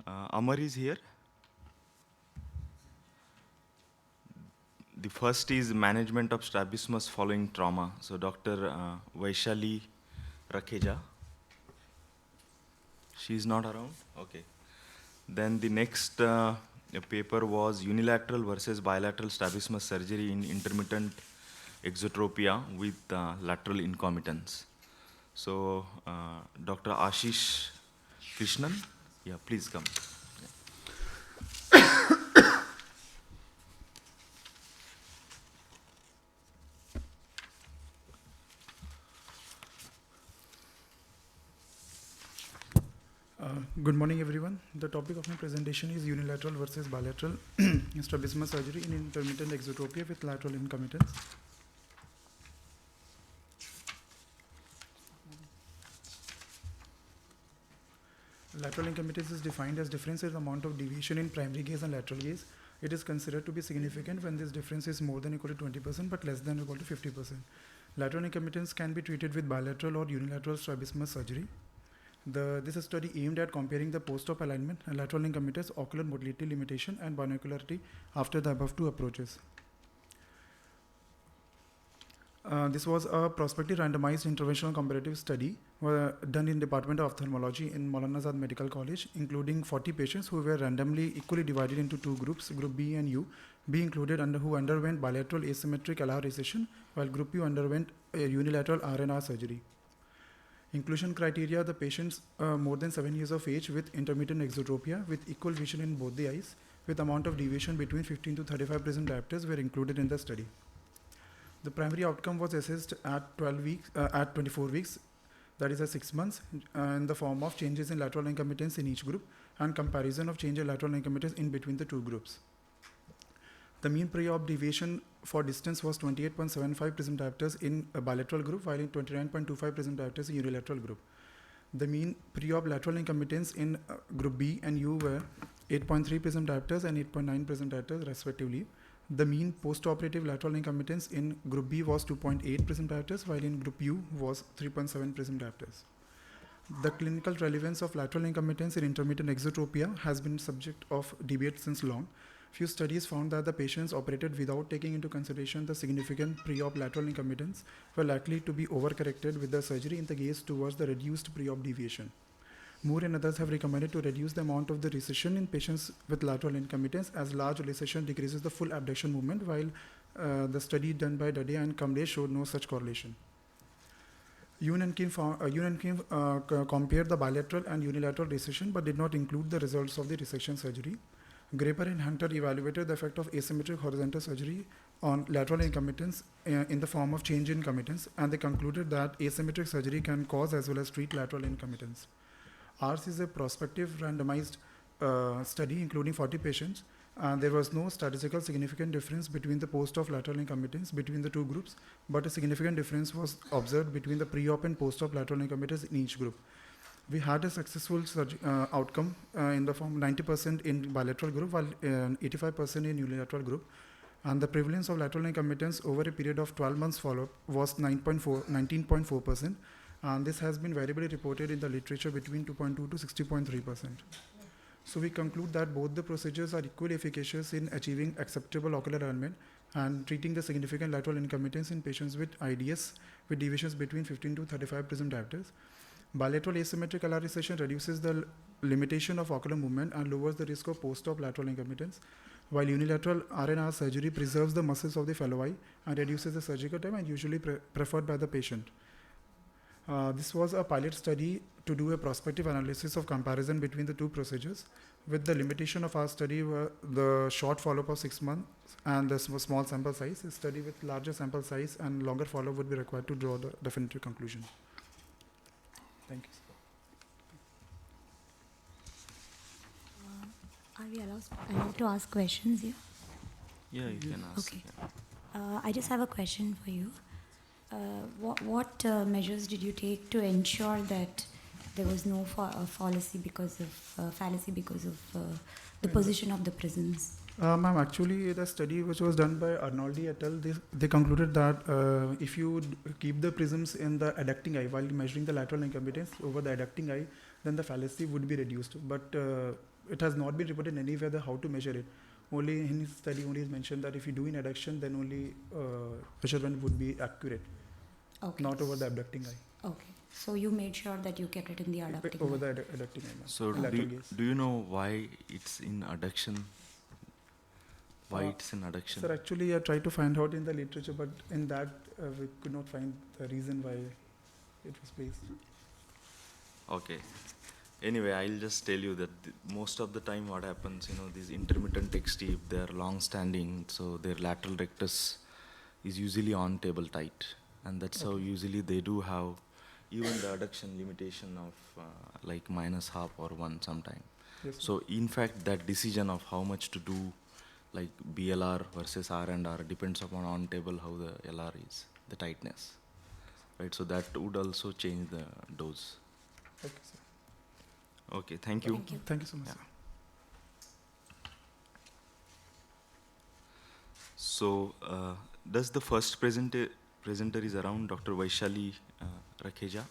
Amar is here. The first is management of strabismus following trauma. So Dr. Vaishali Rakheja. She is not around? Okay. Then the next paper was unilateral versus bilateral strabismus surgery in intermittent exotropia with lateral incomitance. So Dr. Ashish Krishnan, yeah, please come. Good morning, everyone. The topic of my presentation is unilateral versus bilateral strabismus surgery in intermittent exotropia with lateral incomitance. Lateral incomitance is defined as difference in amount of deviation in primary gaze and lateral gaze. It is considered to be significant when this difference is more than or equal to 20% but less than or equal to 50%. Lateral incomitance can be treated with bilateral or unilateral strabismus surgery. This study aimed at comparing the post-op alignment, lateral incomitance, ocular motility limitation, and binocularity after the above two approaches. This was a prospective randomized interventional comparative study done in Department of Ophthalmology in Maulana Azad Medical College, including 40 patients who were randomly equally divided into two groups, Group B and U. B included who underwent bilateral asymmetric LR recession, while Group U underwent unilateral RNR surgery. Inclusion criteria: the patients more than 7 years of age with intermittent exotropia with equal vision in both the eyes with amount of deviation between 15 to 35 prism diopters were included in the study. The primary outcome was assessed at 24 weeks, that is at 6 months, in the form of changes in lateral incomitance in each group and comparison of change in lateral incomitance in between the two groups. The mean pre-op deviation for distance was 28.75 prism diopters in a bilateral group, while in 29.25 prism diopters in unilateral group. The mean pre-op lateral incomitance in group B and U were 8.3 prism diopters and 8.9 prism diopters respectively. The mean post-operative lateral incomitance in group B was 2.8 prism diopters, while in group U was 3.7 prism diopters. The clinical relevance of lateral incomitance in intermittent exotropia has been subject of debate since long. Few studies found that the patients operated without taking into consideration the significant pre-op lateral incomitance were likely to be overcorrected with the surgery in the gaze towards the reduced pre-op deviation. Moore and others have recommended to reduce the amount of the recession in patients with lateral incomitance, as large recession decreases the full abduction movement, while the study done by Dade and Kamble showed no such correlation. Yoon and Kim compared the bilateral and unilateral recession but did not include the results of the resection surgery. Graper and Hunter evaluated the effect of asymmetric horizontal surgery on lateral incomitance in the form of change in committance, and they concluded that asymmetric surgery can cause as well as treat lateral incomitance. Ours is a prospective randomized study including 40 patients. There was no statistical significant difference between the post-op lateral incomitance between the two groups, but a significant difference was observed between the pre-op and post-op lateral incomitance in each group. We had a successful outcome in the form 90% in bilateral group, while 85% in unilateral group. And the prevalence of lateral incomitance over a period of 12 months follow-up was 19.4%. And this has been variably reported in the literature between 2.2 to 60.3%. So we conclude that both the procedures are equally efficacious in achieving acceptable ocular alignment and treating the significant lateral incomitance in patients with IDS with deviations between 15 to 35 prism diopters. Bilateral asymmetric LR recession reduces the limitation of ocular movement and lowers the risk of post-op lateral incomitance, while unilateral RNR surgery preserves the muscles of the fellow eye and reduces the surgical time and usually preferred by the patient. This was a pilot study to do a prospective analysis of comparison between the two procedures. With the limitation of our study were the short follow-up of 6 months and the small sample size. A study with larger sample size and longer follow-up would be required to draw the definitive conclusion. Thank you. Are we allowed to ask questions here? Yeah, you can ask. Okay. Yeah. I just have a question for you. What measures did you take to ensure that there was no fallacy because of the position of the prisms? Ma'am, actually the study which was done by Arnoldi et al, they concluded that if you keep the prisms in the adducting eye while measuring the lateral incomitance over the adducting eye, then the fallacy would be reduced. But it has not been reported anywhere that how to measure it. Only in his study, only is mentioned that if you do in adduction, then only measurement would be accurate, Okay. not over the abducting eye. Okay. So you made sure that you kept it in the adducting Over eye. the adducting eye. ma'am. So In lateral gaze. do you know why it's in adduction? Why Uh, it's in adduction? Sir, actually, I tried to find out in the literature, but in that we could not find the reason why it was placed. Okay. Anyway, I'll just tell you that most of the time what happens, these intermittent XT, if they're long standing, so their lateral rectus is usually on table tight. And that's how Okay. usually they do have even the adduction limitation of like -1/2 or 1 sometime. Yes. So in fact, that decision of how much to do like BLR versus R&R depends upon on table how the LR is, the tightness. Right, so that would also change the dose. Okay, sir. Okay, thank you. Thank you. Thank you so much, Yeah. sir. So, does the first presenter is around, Dr. Vaishali Rakheja?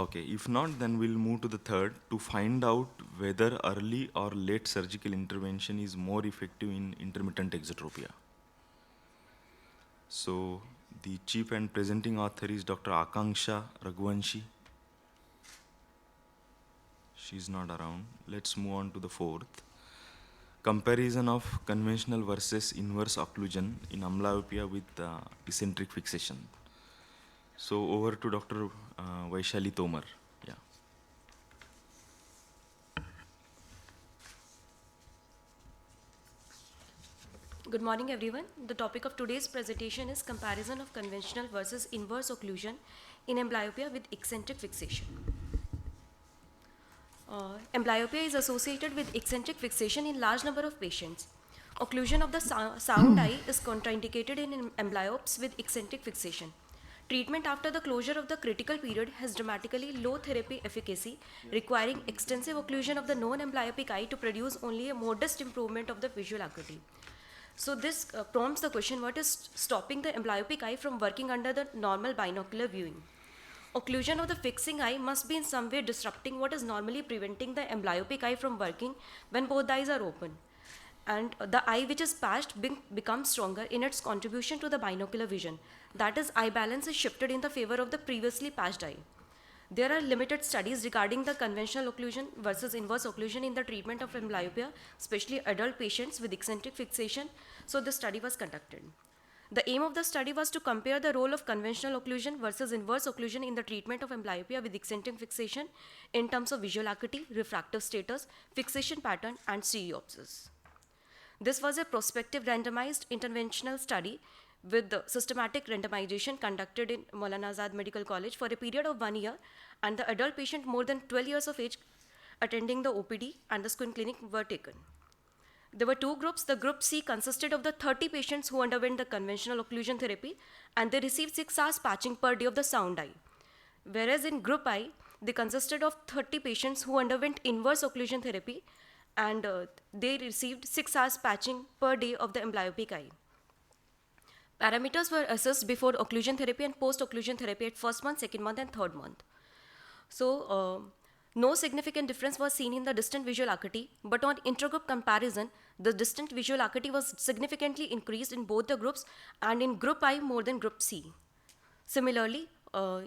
Okay, if not, then we'll move to the third to find out whether early or late surgical intervention is more effective in intermittent exotropia. So, the chief and presenting author is Dr. Akanksha Raghuvanshi. She's not around. Let's move on to the fourth. Comparison of conventional versus inverse occlusion in amblyopia with eccentric fixation. So over to Dr. Vaishali Tomar. Yeah. Good morning, everyone. The topic of today's presentation is comparison of conventional versus inverse occlusion in amblyopia with eccentric fixation. Amblyopia is associated with eccentric fixation in large number of patients. Occlusion of the sound eye is contraindicated in amblyopes with eccentric fixation. Treatment after the closure of the critical period has dramatically low therapy efficacy, requiring extensive occlusion of the non-amblyopic eye to produce only a modest improvement of the visual acuity. So this prompts the question, what is stopping the amblyopic eye from working under the normal binocular viewing? Occlusion of the fixing eye must be in some way disrupting what is normally preventing the amblyopic eye from working when both eyes are open. And the eye which is patched becomes stronger in its contribution to the binocular vision. That is, eye balance is shifted in the favor of the previously patched eye. There are limited studies regarding the conventional occlusion versus inverse occlusion in the treatment of amblyopia, especially adult patients with eccentric fixation, so the study was conducted. The aim of the study was to compare the role of conventional occlusion versus inverse occlusion in the treatment of amblyopia with eccentric fixation in terms of visual acuity, refractive status, fixation pattern, and stereopsis. This was a prospective randomized interventional study with the systematic randomization conducted in Maulana Azad Medical College for a period of 1 year, and the adult patient more than 12 years of age attending the OPD and the squint clinic were taken. There were two groups. The group C consisted of the 30 patients who underwent the conventional occlusion therapy, and they received 6 hours patching per day of the sound eye. Whereas in group I, they consisted of 30 patients who underwent inverse occlusion therapy, and they received 6 hours patching per day of the amblyopic eye. Parameters were assessed before occlusion therapy and post-occlusion therapy at first month, second month, and third month. So, no significant difference was seen in the distant visual acuity, but on intergroup comparison, the distant visual acuity was significantly increased in both the groups, and in group I more than group C. Similarly,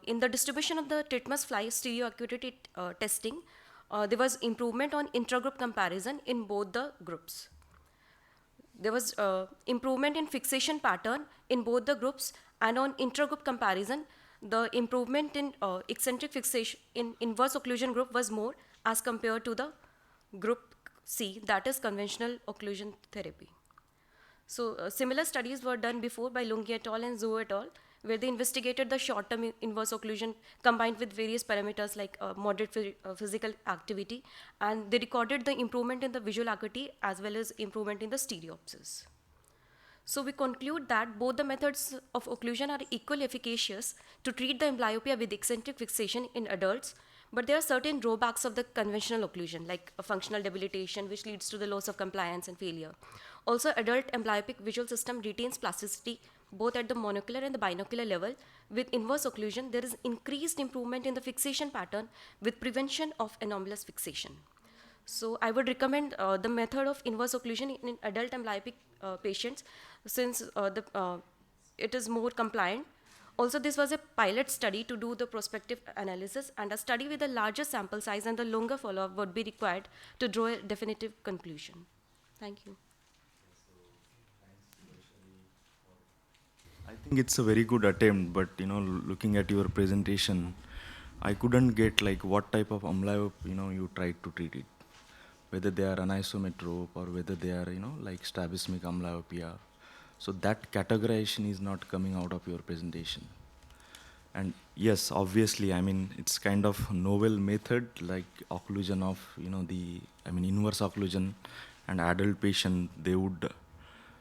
in the distribution of the Titmus fly stereo acuity testing, there was improvement on intragroup comparison in both the groups. There was improvement in fixation pattern in both the groups, and on intragroup comparison, the improvement in eccentric fixation in inverse occlusion group was more as compared to the group C, that is conventional occlusion therapy. So similar studies were done before by Lungi et al. And Zhou et al., where they investigated the short-term inverse occlusion combined with various parameters like moderate physical activity, and they recorded the improvement in the visual acuity as well as improvement in the stereopsis. So we conclude that both the methods of occlusion are equally efficacious to treat the amblyopia with eccentric fixation in adults, but there are certain drawbacks of the conventional occlusion, like a functional debilitation, which leads to the loss of compliance and failure. Also, adult amblyopic visual system retains plasticity both at the monocular and the binocular level. With inverse occlusion, there is increased improvement in the fixation pattern with prevention of anomalous fixation. So I would recommend the method of inverse occlusion in adult amblyopic patients, since it is more compliant. Also, this was a pilot study to do the prospective analysis, and a study with a larger sample size and the longer follow-up would be required to draw a definitive conclusion. Thank you. I think it's a very good attempt, but looking at your presentation, I couldn't get like what type of amblyope you tried to treat it, whether they are anisometrope or whether they are like strabismic amblyopia. So that categorization is not coming out of your presentation. And yes, obviously, I mean it's kind of novel method like occlusion of inverse occlusion, and adult patient they would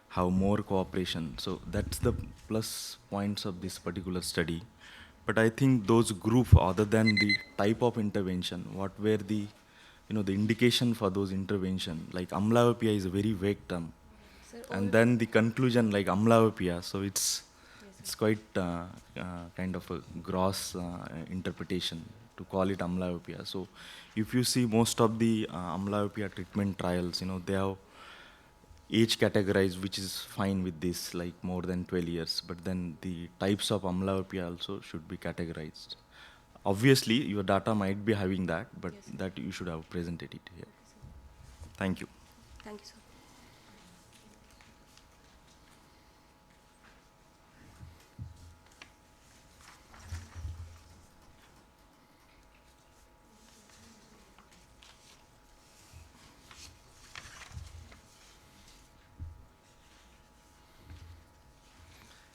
have more cooperation. So that's the plus points of this particular study. But I think those group, other than the type of intervention, what were the, the indication for those intervention? Like amblyopia is a very vague term. And then the conclusion like amblyopia, so it's quite kind of a gross interpretation to call it amblyopia. So if you see most of the amblyopia treatment trials, they have age categorized, which is fine with this, like more than 12 years, but then the types of amblyopia also should be categorized. Obviously, your data might be having that, but that you should have presented it here. Thank you. Thank you, sir.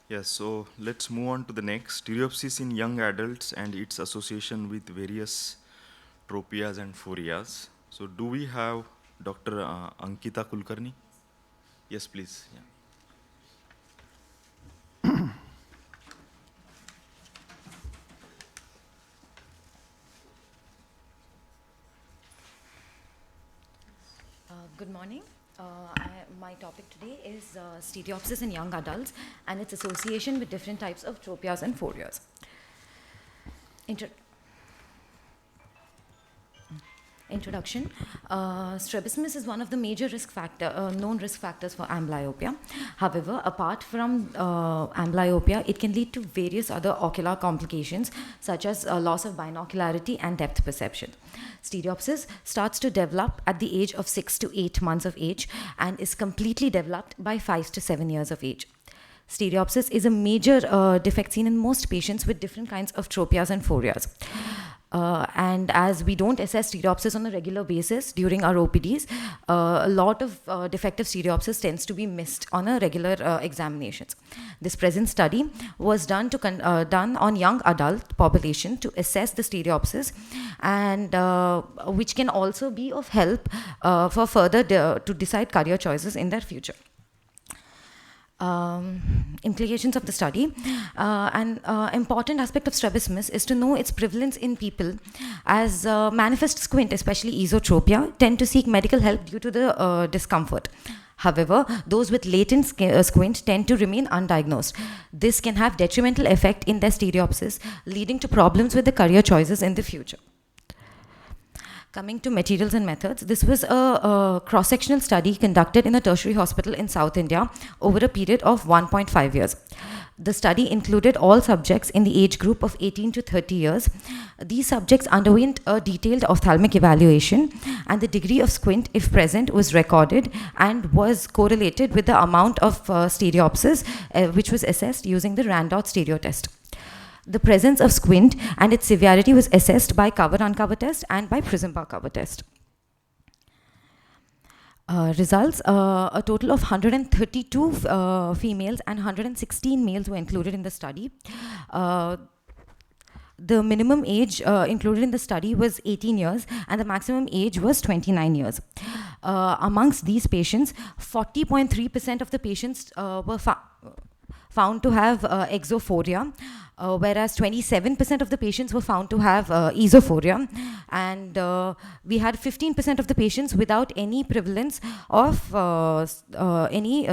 Yes, so let's move on to the next. Stereopsis in young adults and its association with various tropias and phorias. So do we have Dr. Ankita Kulkarni? Yes, please. Yeah. Good morning. My topic today is stereopsis in young adults and its association with different types of tropias and phorias. Introduction. Strabismus is one of the major known risk factors for amblyopia. However, apart from amblyopia, it can lead to various other ocular complications such as loss of binocularity and depth perception. Stereopsis starts to develop at the age of 6 to 8 months of age and is completely developed by 5 to 7 years of age. Stereopsis is a major defect seen in most patients with different kinds of tropias and phorias. And as we don't assess stereopsis on a regular basis during our OPDs, a lot of defective stereopsis tends to be missed on a regular examinations. This present study was done on young adult population to assess the stereopsis, and which can also be of help for further to decide career choices in their future. Implications of the study. An important aspect of strabismus is to know its prevalence in people, as manifest squint, especially esotropia, tend to seek medical help due to the discomfort. However, those with latent squint tend to remain undiagnosed. This can have detrimental effect in their stereopsis, leading to problems with the career choices in the future. Coming to materials and methods, this was a cross-sectional study conducted in a tertiary hospital in South India over a period of 1.5 years. The study included all subjects in the age group of 18 to 30 years. These subjects underwent a detailed ophthalmic evaluation, and the degree of squint, if present, was recorded and was correlated with the amount of stereopsis, which was assessed using the Randot stereo test. The presence of squint and its severity was assessed by cover-uncover test and by prism bar cover test. Results, a total of 132 females and 116 males were included in the study. The minimum age included in the study was 18 years and the maximum age was 29 years. Amongst these patients, 40.3% of the patients were found to have exophoria, whereas 27% of the patients were found to have esophoria, and we had 15% of the patients without any prevalence of any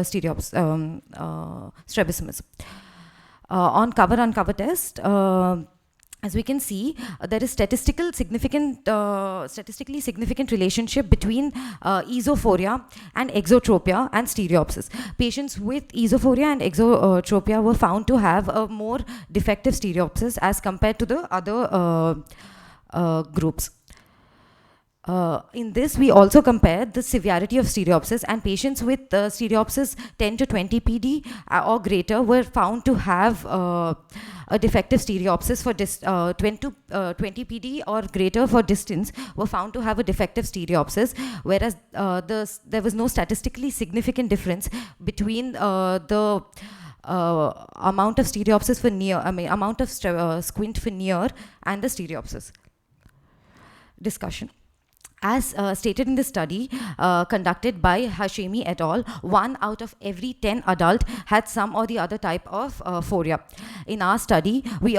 strabismus. On cover-uncover test, as we can see, there is statistically significant relationship between esophoria and exotropia and stereopsis. Patients with esophoria and exotropia were found to have a more defective stereopsis as compared to the other groups. In this, we also compared the severity of stereopsis, and patients with stereopsis 10 to 20 PD or greater were found to have a defective stereopsis for 20 to 20 PD or greater for distance were found to have a defective stereopsis, whereas there was no statistically significant difference between the amount of stereopsis for near, amount of squint for near and the stereopsis. Discussion. As stated in the study conducted by Hashemi et al., 1 out of every 10 adult had some or the other type of phoria. In our study, we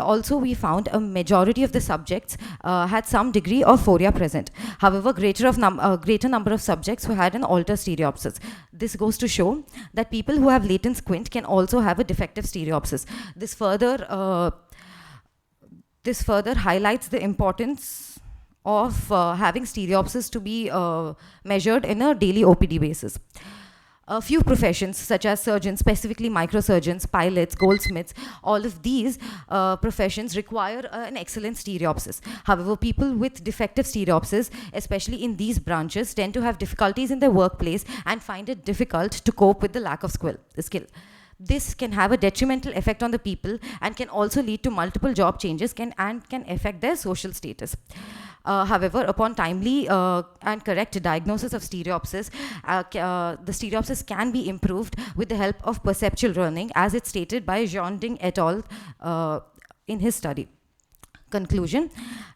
found a majority of the subjects had some degree of phoria present. However, greater number of who had an altered stereopsis. This goes to show that people who have latent squint can also have a defective stereopsis. This further highlights the importance of having stereopsis to be measured in a daily OPD basis. A few professions such as surgeons, specifically microsurgeons, pilots, goldsmiths, all of these professions require an excellent stereopsis. However, people with defective stereopsis, especially in these branches, tend to have difficulties in their workplace and find it difficult to cope with the lack of skill. This can have a detrimental effect on the people and can also lead to multiple job changes and can affect their social status. However, upon timely and correct diagnosis of stereopsis, the stereopsis can be improved with the help of perceptual learning, as it's stated by Jean Ding et al. In his study. Conclusion: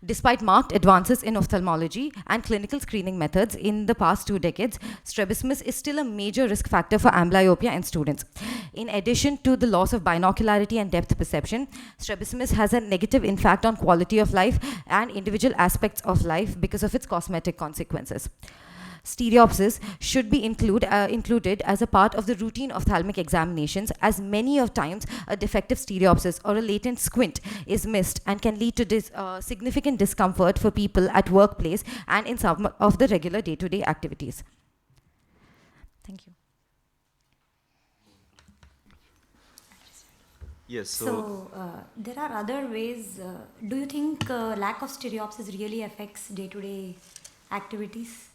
despite marked advances in ophthalmology and clinical screening methods in the past 2 decades, strabismus is still a major risk factor for amblyopia in students. In addition to the loss of binocularity and depth perception, strabismus has a negative impact on quality of life and individual aspects of life because of its cosmetic consequences. Stereopsis should be included as a part of the routine ophthalmic examinations, as many of times a defective stereopsis or a latent squint is missed and can lead to significant discomfort for people at workplace and in some of the regular day-to-day activities. Thank you. Yes, So there are other ways. Do you think lack of stereopsis really affects day-to-day activities?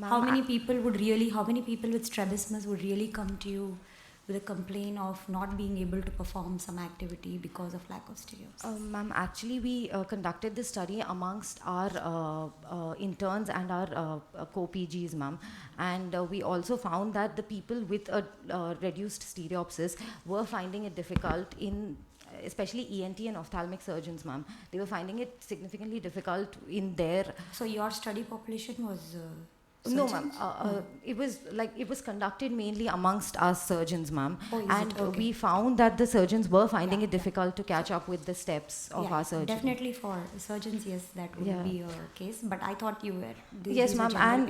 How many people with strabismus would really come to you with a complaint of not being able to perform some activity because of lack of stereopsis? Ma'am, actually we conducted this study amongst our interns and our co-PGs, ma'am, and we also found that the people with a reduced stereopsis were finding it difficult especially ENT and ophthalmic surgeons, ma'am. They were finding it significantly difficult in their... So your study population was... No, ma'am. It was conducted mainly amongst us surgeons, ma'am. Oh, and we found that the surgeons were finding it difficult to catch up with the steps of our surgery. Definitely for surgeons, yes, that would be a case. But I thought you were. Yes, ma'am. And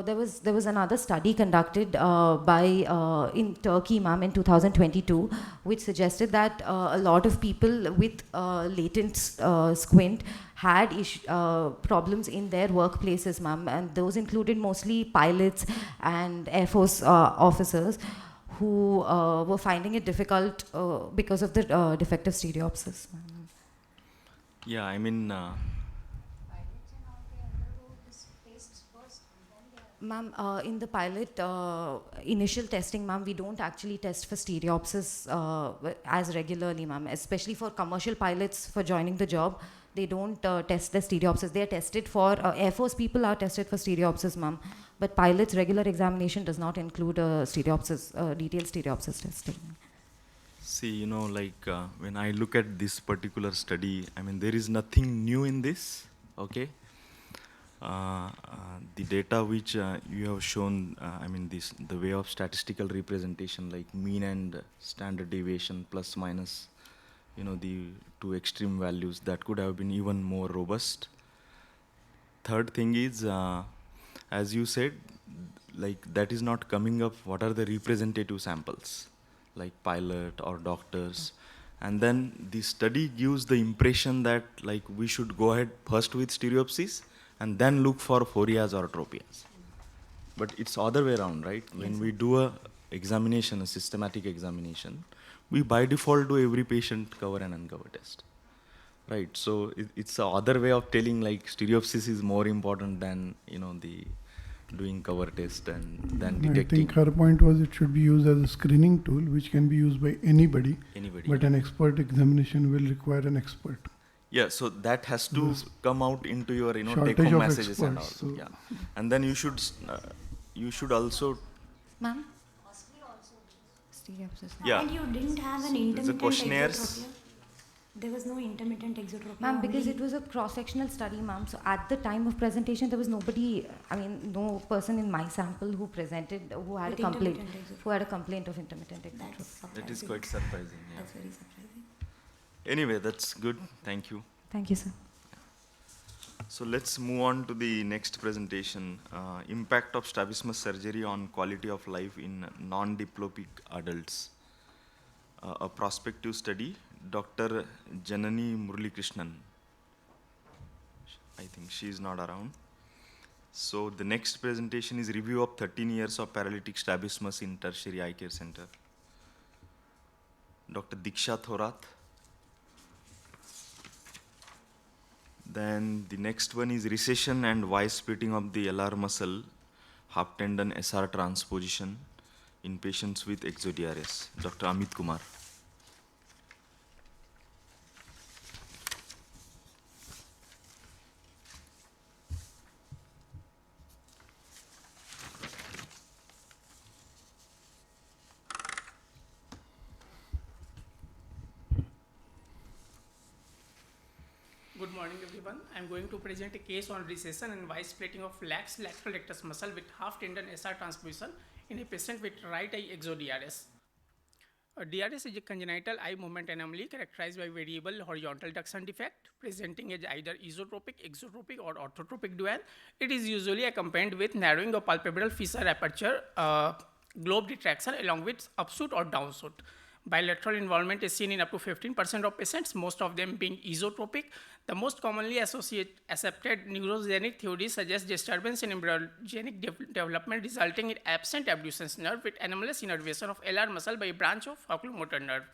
there was another study conducted in Turkey, ma'am, in 2022, which suggested that a lot of people with latent squint had problems in their workplaces, ma'am, and those included mostly pilots and Air Force officers who were finding it difficult because of the defective stereopsis. yeah, I mean, Ma'am, in the pilot initial testing, ma'am, we don't actually test for stereopsis as regularly, ma'am, especially for commercial pilots for joining the job. They don't test the stereopsis. They are tested for, Air Force people are tested for stereopsis, ma'am. But pilots' regular examination does not include detailed stereopsis testing. see, when I look at this particular study, I mean, there is nothing new in this, okay? The data which you have shown, the way of statistical representation, like mean and standard deviation plus minus, the two extreme values, that could have been even more robust. Third thing is, as you said, that is not coming up. What are the representative samples, like pilot or doctors? And then the study gives the impression that like we should go ahead first with stereopsis and then look for phorias or tropias. But it's other way around, right? When we do a examination, a systematic examination, we by default do every patient cover and uncover test. Right, so it's the other way of telling like stereopsis is more important than, you know, the doing cover test and then I detecting think her point was it should be used as a screening tool which can be used by anybody, anybody. but an expert examination will require an expert. Yeah, so that has to Yes. come out into your, you know, Shortage take-home of messages and all. experts, so- Yeah, and then you should also, Ma'am? Stereopsis. yeah. And you didn't have an There's a intermittent questionnaires. exotropia? There was no intermittent exotropia. Ma'am, because only- it was a cross-sectional study, ma'am, so at the time of presentation, there was nobody, I mean, no person in my sample who presented, who had With a complaint, intermittent exotropia. who had a complaint of intermittent That's exotropia. That is surprising. quite surprising. Yeah. That's very surprising. Anyway, that's good. Thank you. Thank you, sir. So let's move on to the next presentation. Impact of strabismus surgery on quality of life in non-diplopic adults. A prospective study, Dr. Janani Muralikrishnan. I think she is not around. So the next presentation is review of 13 years of paralytic strabismus in tertiary eye care center. Dr. Diksha Thorat. Then the next one is recession and Y splitting of the LR muscle, half tendon SR transposition in patients with exo-DRS. Dr. Amit Kumar. Good morning, everyone. I'm going to present a case on recession and Y splitting of lax lateral rectus muscle with half tendon SR transposition in a patient with right eye exo-DRS. DRS is a congenital eye movement anomaly characterized by variable horizontal duction defect presenting as either isotropic, exotropic, or orthotropic dual. It is usually accompanied with narrowing of palpebral fissure aperture, globe retraction along with upshoot or downshoot. Bilateral involvement is seen in up to 15% of patients, most of them being esotropic. The most commonly accepted neurogenic theories suggest disturbance in embryogenic development resulting in absent abducens nerve with anomalous innervation of LR muscle by a branch of oculomotor nerve.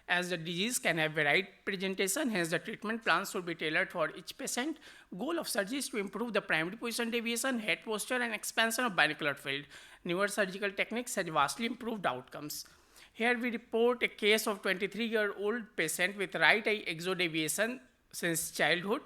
As the disease can have varied presentation, hence the treatment plans should be tailored for each patient. Goal of surgery is to improve the primary position deviation, head posture, and expansion of binocular field. Newer surgical techniques have vastly improved outcomes. Here we report a case of 23-year-old patient with right eye exodeviation since childhood.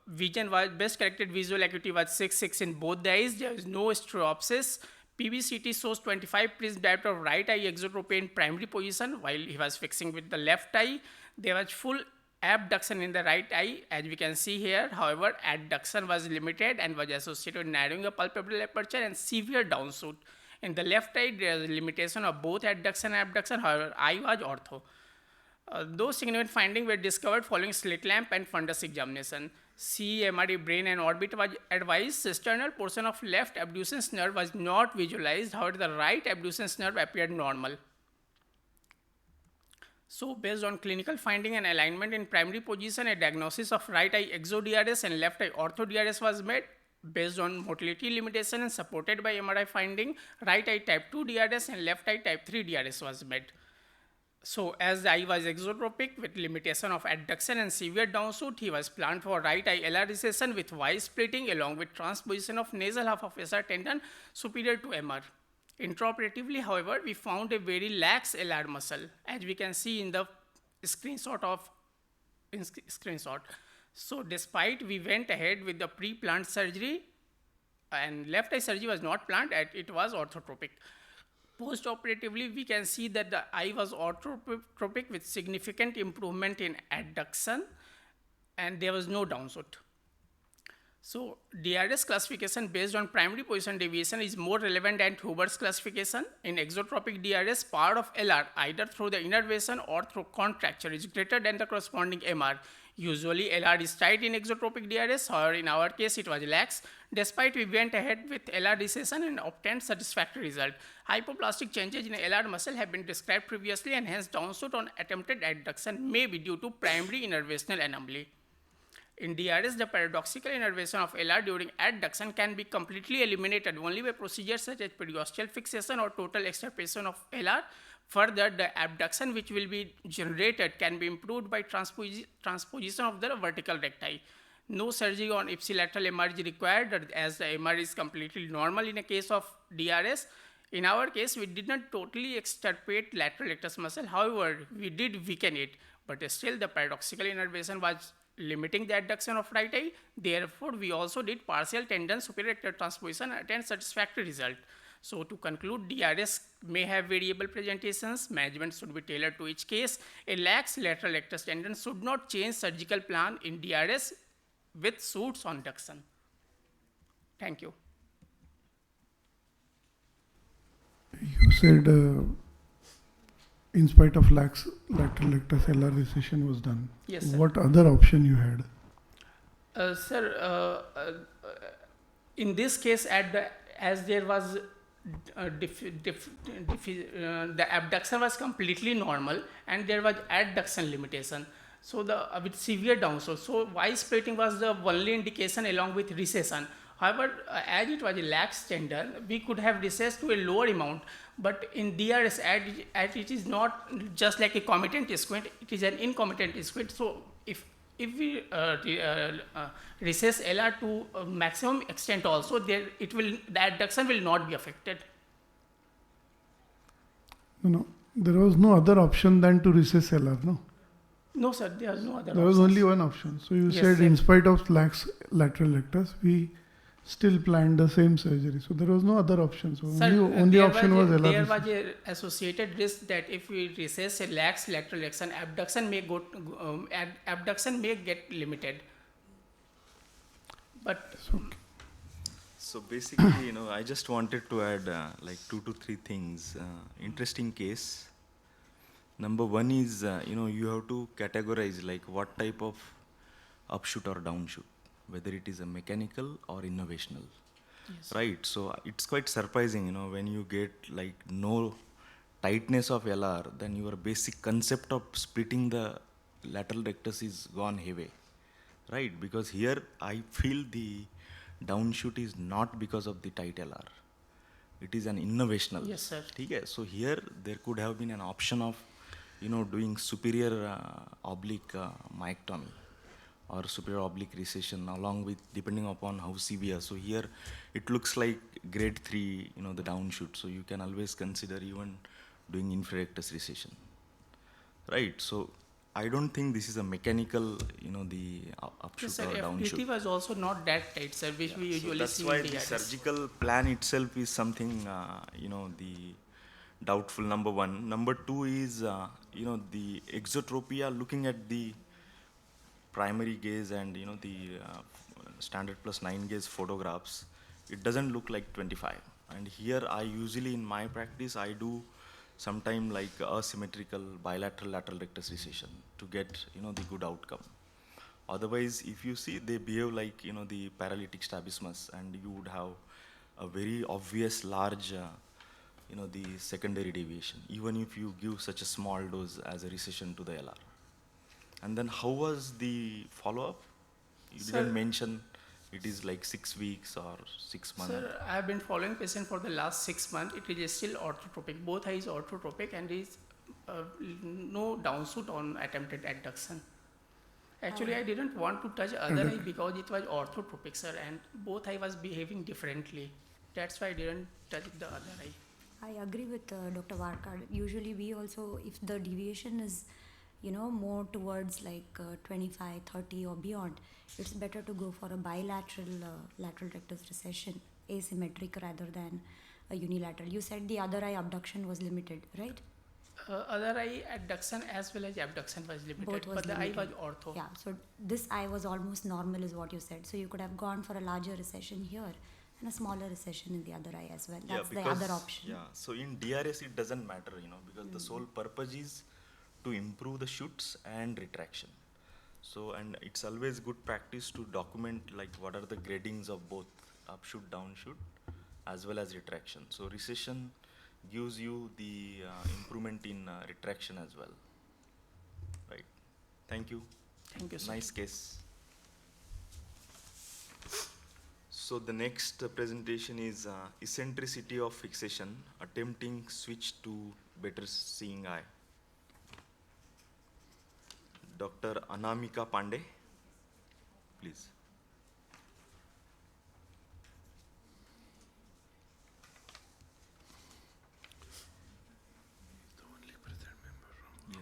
Vision was best corrected visual acuity was 6/6 in both the eyes. There is no stereopsis. PBCT shows 25 prism diopter of right eye exotropia in primary position while he was fixing with the left eye. There was full abduction in the right eye, as we can see here. However, adduction was limited and was associated with narrowing of palpebral aperture and severe downshoot. In the left eye, there is a limitation of both adduction and abduction, however, eye was ortho. Those significant findings were discovered following slit lamp and fundus examination. CMRE brain and orbit was advised. Cisternal portion of left abducens nerve was not visualized, however, the right abducens nerve appeared normal. So, based on clinical finding and alignment in primary position, a diagnosis of right eye exo-DRS and left eye ortho-DRS was made. Based on motility limitation and supported by MRI finding, right eye type 2 DRS and left eye type 3 DRS was made. So as the eye was exotropic with limitation of adduction and severe downshoot, he was planned for right eye LR recession with Y splitting along with transposition of nasal half of SR tendon superior to MR. Intraoperatively, however, we found a very lax LR muscle, as we can see in the screenshot. So despite we went ahead with the pre-planned surgery, and left eye surgery was not planned, it was orthotropic. Post-operatively, we can see that the eye was orthotropic with significant improvement in adduction, and there was no downshoot. So DRS classification based on primary position deviation is more relevant than Huber's classification. In exotropic DRS, power of LR either through the innervation or through contracture is greater than the corresponding MR. Usually LR is tight in exotropic DRS, or in our case it was lax. Despite we went ahead with LR recession and obtained satisfactory result. Hypoplastic changes in LR muscle have been described previously, and hence downshoot on attempted adduction may be due to primary innervational anomaly. In DRS, the paradoxical innervation of LR during adduction can be completely eliminated only by procedures such as periosteal fixation or total extirpation of LR. Further, the abduction which will be generated can be improved by transposition of the vertical recti. No surgery on ipsilateral MR is required, as the MR is completely normal in a case of DRS. In our case, we did not totally extirpate lateral rectus muscle. However, we did weaken it, but still the paradoxical innervation was limiting the adduction of right eye. Therefore, we also did partial tendon superior rectal transposition and attained satisfactory result. So to conclude, DRS may have variable presentations. Management should be tailored to each case. A lax lateral rectus tendon should not change surgical plan in DRS with suits on adduction. Thank you. You said in spite of lax lateral rectus LR recession was done. Yes, sir. What other option you had? Sir, in this case, as there was the abduction was completely normal and there was adduction limitation. So with severe downshoot. So vice plating was the only indication along with recession. However, as it was a lax tendon, we could have recessed to a lower amount. But in DRS, as it is not just like a commitant squint, it is an incomitant squint. So if we recess LR to a maximum extent also, the adduction will not be affected. No, there was no other option than to recess LR, no? No, sir, there was no other There was options. only one option. So you Yes, said sir. in spite of lax lateral rectus, we still planned the same surgery. So there was no other option. So Sir, only there option was LR. There was a associated risk that if we recess a lax lateral rectus, abduction may get limited. But So basically, I just wanted to add like 2 to 3 things. Interesting case. Number one is, you have to categorize like what type of upshoot or downshoot, whether it is a mechanical or innovational, right? So it's quite surprising, when you get like no tightness of LR, then your basic concept of splitting the lateral rectus is gone heavy, right? Because here I feel the downshoot is not because of the tight LR. It is an innovational. Yes, sir. Okay? So here there could have been an option of, doing superior oblique myectomy or superior oblique recession along with, depending upon how severe. So here it looks like grade 3, the downshoot. So you can always consider even doing inferior rectus recession, right? So I don't think this is a mechanical, the upshoot yes, sir, or FDT downshoot. was also not that tight, sir, which we So usually that's see why in the DRS. surgical plan itself is something, the doubtful, number one. Number two is, the exotropia, looking at the primary gaze and, the standard plus 9 gaze photographs, it doesn't look like 25. And here I usually, in my practice, I do sometime like asymmetrical bilateral lateral rectus recession to get, the good outcome. Otherwise, if you see, they behave like, the paralytic strabismus, and you would have a very obvious large, the secondary deviation, even if you give such a small dose as a recession to the LR. And then how was the follow-up? You Sir, didn't mention it is like 6 weeks or 6 months. Sir, I have been following patient for the last 6 months. It is still orthotropic. Both eyes orthotropic, and there is no downshoot on attempted adduction. Actually, I didn't want to touch other eye because it was orthotropic, sir, and both eye was behaving differently. That's why I didn't touch the other eye. I agree with Dr. Warkar. Usually we also, if the deviation is, more towards like 25, 30 or beyond, it's better to go for a bilateral lateral rectus recession, asymmetric rather than a unilateral. You said the other eye abduction was limited, right? Other eye adduction as well as abduction was limited, Both was but the eye was limited. ortho. Yeah, so this eye was almost normal is what you said. So you could have gone for a larger recession here and a smaller recession in the other eye as well. That's the other option. Yeah, so in DRS it doesn't matter, because the sole purpose is to improve the shoots and retraction. So, and it's always good practice to document like what are the gradings of both upshoot, downshoot, as well as retraction. So recession gives you the improvement in retraction as well. Right. Thank you. Thank you, sir. Nice case. So the next presentation is eccentricity of fixation, attempting switch to better seeing eye. Dr. Anamika Pandey, please. Yeah.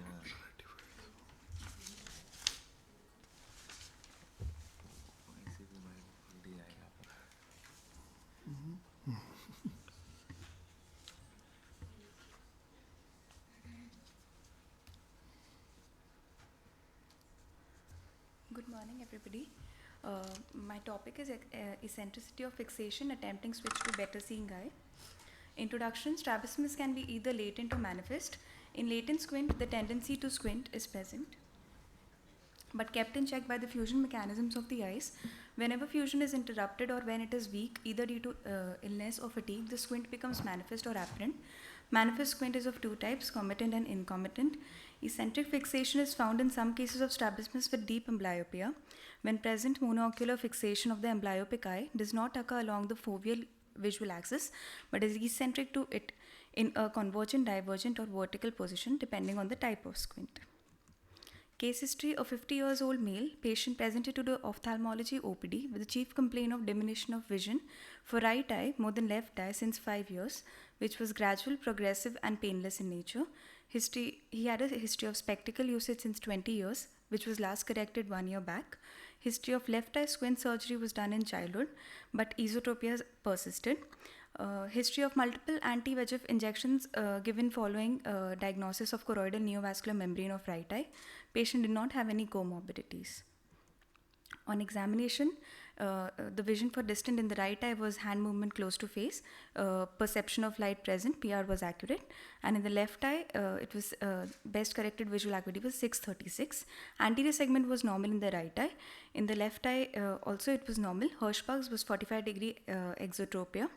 Good morning, everybody. My topic is eccentricity of fixation, attempting switch to better seeing eye. Introduction: strabismus can be either latent or manifest. In latent squint, the tendency to squint is present, but kept in check by the fusion mechanisms of the eyes. Whenever fusion is interrupted or when it is weak, either due to illness or fatigue, the squint becomes manifest or apparent. Manifest squint is of two types, comitant and incomitant. Eccentric fixation is found in some cases of strabismus with deep amblyopia. When present, monoocular fixation of the amblyopic eye does not occur along the foveal visual axis, but is eccentric to it in a convergent, divergent, or vertical position depending on the type of squint. Case history: a 50 years old male patient presented to the ophthalmology OPD with the chief complaint of diminution of vision for right eye more than left eye since 5 years, which was gradual, progressive, and painless in nature. He had a history of spectacle usage since 20 years, which was last corrected 1 year back. History of left eye squint surgery was done in childhood, but esotropia persisted. History of multiple anti-VEGF injections given following diagnosis of choroidal neovascular membrane of right eye. Patient did not have any comorbidities. On examination, the vision for distant in the right eye was hand movement close to face, perception of light present, PR was accurate, and in the left eye, it was best corrected visual acuity was 636. Anterior segment was normal in the right eye. In the left eye, also it was normal. Hirschsprung's was 45-degree exotropia.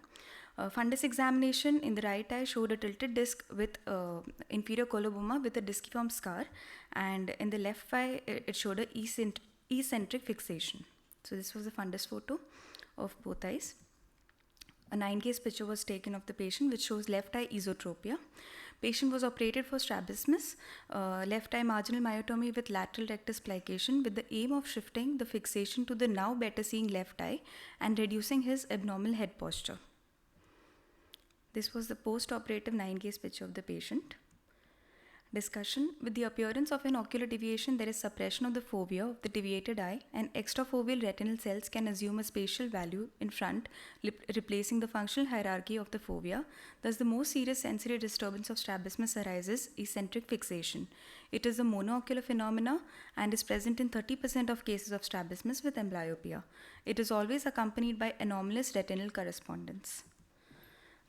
Fundus examination in the right eye showed a tilted disc with inferior coloboma with a disciform scar, and in the left eye it showed a eccentric fixation. So this was a fundus photo of both eyes. A 9-case picture was taken of the patient which shows left eye esotropia. Patient was operated for strabismus, left eye marginal myotomy with lateral rectus plication with the aim of shifting the fixation to the now better seeing left eye and reducing his abnormal head posture. This was the post-operative 9-case picture of the patient. Discussion: with the appearance of an ocular deviation, there is suppression of the fovea of the deviated eye, and extrafoveal retinal cells can assume a spatial value in front, replacing the functional hierarchy of the fovea. Thus, the most serious sensory disturbance of strabismus arises eccentric fixation. It is a monoocular phenomena and is present in 30% of cases of strabismus with amblyopia. It is always accompanied by anomalous retinal correspondence.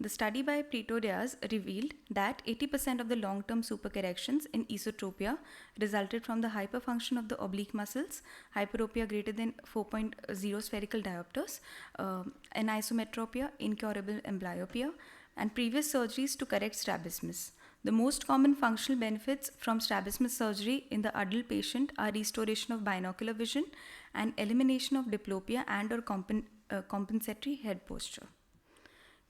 The study by Pretorius revealed that 80% of the long-term supercorrections in esotropia resulted from the hyperfunction of the oblique muscles, hyperopia greater than 4.0 spherical diopters, anisometropia, incurable amblyopia, and previous surgeries to correct strabismus. The most common functional benefits from strabismus surgery in the adult patient are restoration of binocular vision and elimination of diplopia and/or compensatory head posture.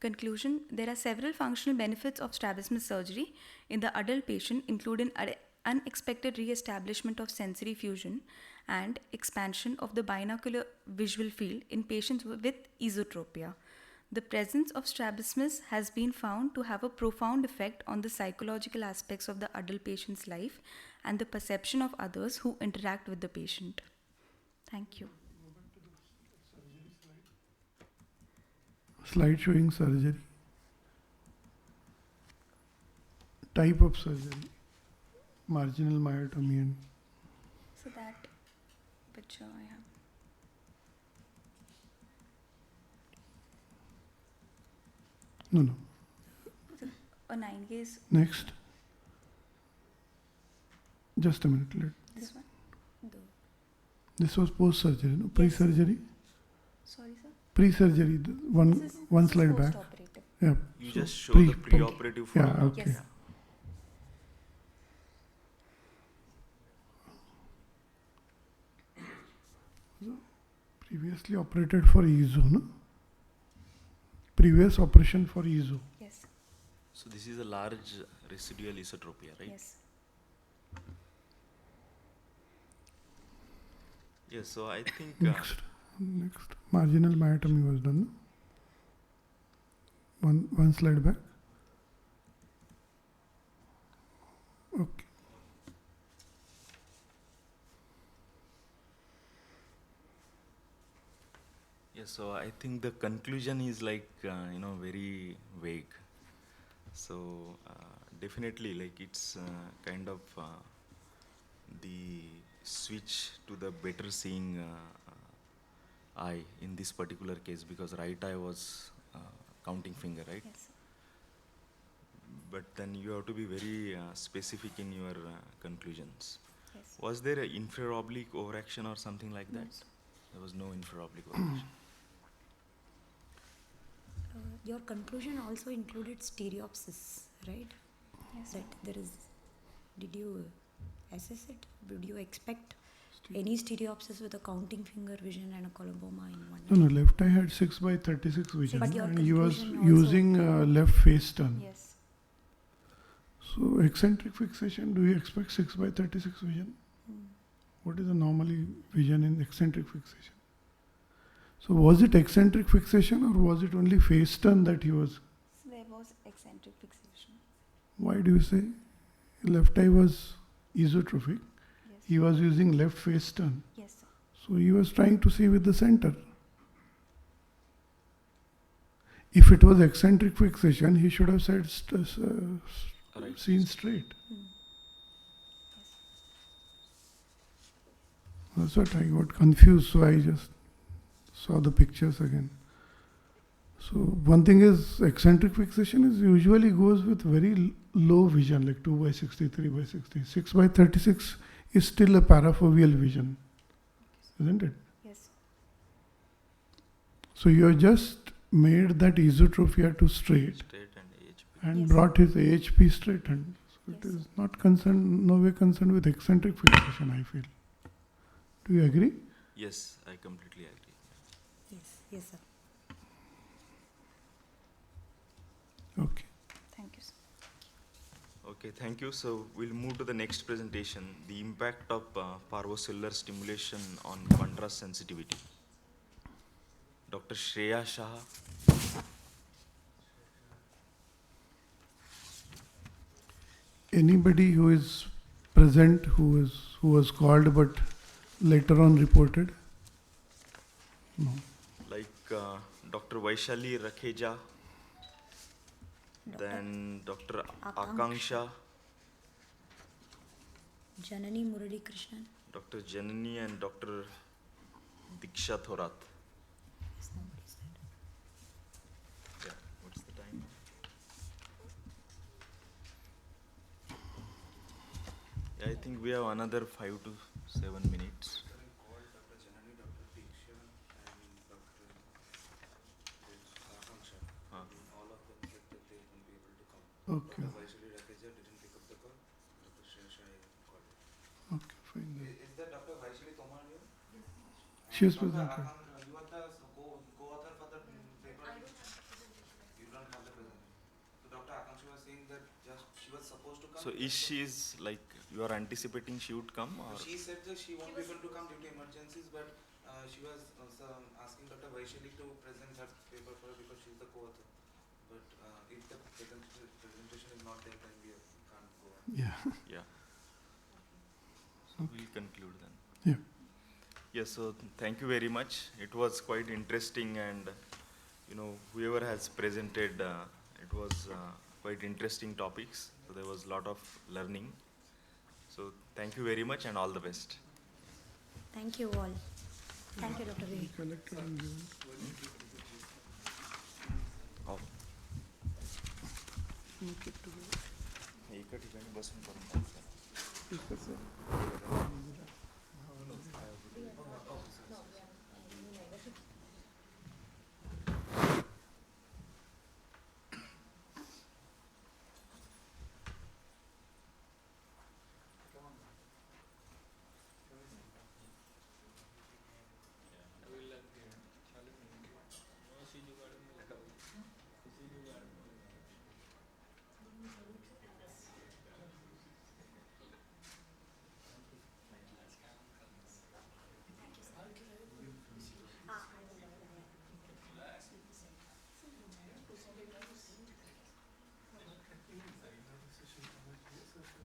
Conclusion: there are several functional benefits of strabismus surgery in the adult patient, including unexpected re-establishment of sensory fusion and expansion of the binocular visual field in patients with esotropia. The presence of strabismus has been found to have a profound effect on the psychological aspects of the adult patient's life and the perception of others who interact with the patient. Thank you. Slide showing surgery. Type of surgery. Marginal myotomy and So that picture I have. no. A 9-case, Next. Just a minute. this one. This was post-surgery, no? Pre-surgery? Sorry, sir. Pre-surgery, one slide back. Post-operative. Yeah. You so just show the pre- preoperative Yeah, photo. okay. Yes. Previously operated for EZO, no? Previous operation for EZO. Yes. So this is a large residual esotropia, right? Yes. Yes, so I think Next, marginal myotomy was done, no? One slide back. Okay. yes, so I think the conclusion is like very vague. So definitely, like it's kind of the switch to the better seeing eye in this particular case, because right eye was counting finger, right? Yes. But then you have to be very specific in your conclusions. Yes. Was there an infraoblique overaction or something like that? There was no infraoblique overaction. Your conclusion also included stereopsis, right? Yes. That there is. Did you assess it? Did you expect any stereopsis with a counting finger vision and a coloboma in one? No, left eye had 6/36 vision, But your and he was conclusion also- using left face turn. Yes. So eccentric fixation, do you expect 6/36 vision? What is the normally vision in eccentric fixation? So was it eccentric fixation or was it only face turn that he was? So there was eccentric fixation. Why do you say left eye was esotrophic? Yes. He was using left face turn. Yes, sir. So he was trying to see with the center. If it was eccentric fixation, he should have said Right. seen straight. That's what I got confused, so I just saw the pictures again. So one thing is eccentric fixation is usually goes with very low vision, like 2/60, 3/60. 6/36 is still a parafoveal vision, isn't it? Yes. So you have just made that esotropia to straight Straight and AHP. and Yes. brought his AHP straightened. So it Yes. is not concerned, no way concerned with eccentric fixation, I feel. Do you agree? Yes, I completely agree. Yes, sir. Okay. Thank you, sir. Okay, thank you. So we'll move to the next presentation, the impact of parvocellular stimulation on contrast sensitivity. Dr. Shreya Shah. Anybody who is present who was called but later on reported? No. Like Dr. Vaishali Rakheja, then Dr. Akanksha, Janani Murali Krishnan. Dr. Janani and Dr. Diksha Thorat. Yes, nobody said. Yeah, what's the time? Yeah, I think we have another 5 to 7 minutes. Okay. Okay, fine. then. Is that Dr. Vaishali Tomar here? She was Dr. presented. Akan, you are the co-author for the paper? You don't have the presentation. So Dr. Akanksha was saying that just she was supposed to come. So is she like, you are anticipating she would come, or? She said that she won't be able to come due to emergencies, but she was asking Dr. Vaishali to present her paper for her because she is the co-author. But if the presentation is not there, then we can't go on. Yeah. Yeah. So we'll conclude then. Yeah. Yes, so thank you very much. It was quite interesting, and whoever has presented, it was quite interesting topics. So there was a lot of learning. So thank you very much and all the best. Thank you all. Thank you, Dr. V. Collected and given. Oh. एका ठिकाणी बसून करून टाकूया. ठीक आहे, sir.